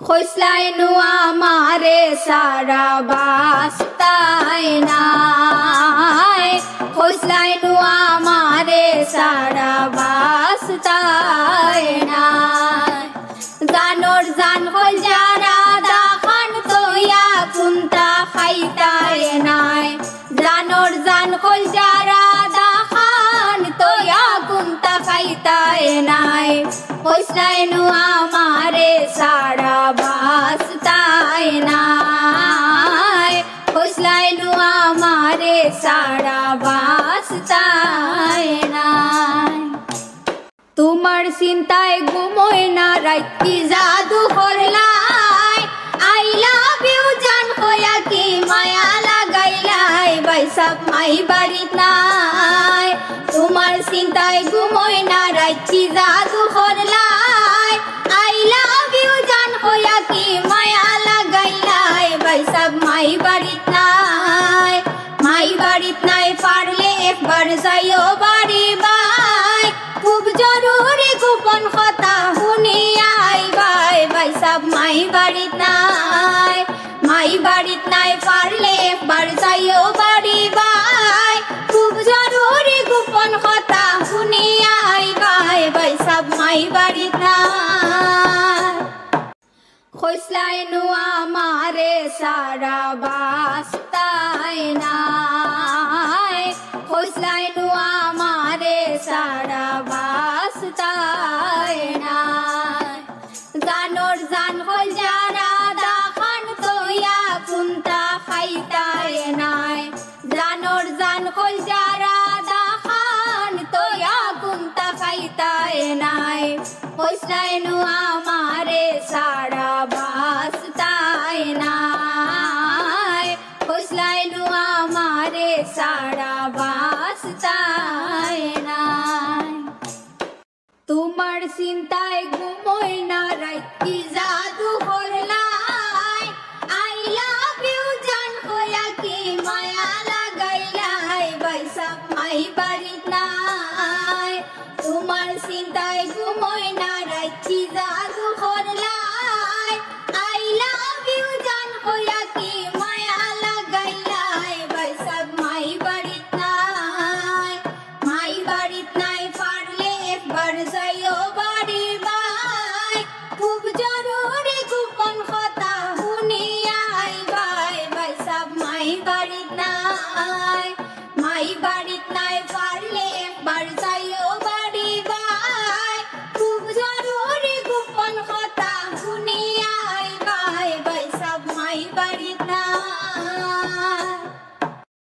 খোসলাইনু আমারে সারা বাস্তায় নাই, খোসলাইনু আমারে সারা বাস্তায় নাই। জানোর জান হল যারা দাখান তোয়া কুন্তা খাইতায় নাই, জানোর জান হল যারা দাখান তোয়া কুন্তা খাইতায় নাই। খোসলাইনু আমারে সারা বাস্তায় নাই, খোসলাইনু আমারে সারা বাস্তায় নাই। তোমার চিন্তায় ঘুমোয় না রাইতি জাদু করলাই, আই লাভ ইউ জান হইয়া কি মায়া লাগাইলাই, বাইসাব মাই বাড়িত নাই। তোমার চিন্তায় ঘুমোয় না রাইতি জাদু করলাই, আই লাভ ইউ জান হইয়া কি মায়া লাগাইলাই, বাইসাব মাই বাড়িত নাই। মাই বাড়িত নাই পারলে একবার যাইও বাড়ি বাই, খুব জরুরি গোপন কথা শুনিয়া আইবাই, বাইসাব মাই বাড়িত নাই। মাই বাড়িত নাই পারলে একবার যাইও বাড়ি বাই, খুব জরুরি গোপন কথা শুনিয়া আইবাই, বাইসাব মাই বাড়িত নাই। খোসলাইনু আমারে সারা বাস্তায় নাই, খোসলাইনু আমারে সারা বাস্তায় নাই। জানোর জান হল যারা দাখান তোয়া কুন্তা খাইতায় নাই, জানোর জান হল যারা দাখান তোয়া কুন্তা খাইতায় নাই। খোসলাইনু আমারে সারা বাস্তায় নাই, খোসলাইনু আমারে সারা বাস্তায় নাই। তোমার চিন্তায় ঘুমোয় না রাইতি জাদু করলাই, আই লাভ ইউ জান হইয়া কি মায়া লাগাইলাই, বাইসাব মাই বাড়িত নাই। তোমার চিন্তায় ঘুমোয় না রাইতি জাদু করলাই, আই লাভ ইউ জান হইয়া কি মায়া লাগাইলাই, বাইসাব মাই বাড়িত নাই। মাই বাড়িত নাই পারলে একবার যাইও বাড়ি বাই, খুব জরুরি গোপন কথা শুনিয়া আইবাই, বাইসাব মাই বাড়িত নাই। মাই বাড়িত নাই পারলে একবার যাইও বাড়ি বাই, খুব জরুরি গোপন কথা শুনিয়া আইবাই, বাইসাব মাই বাড়িত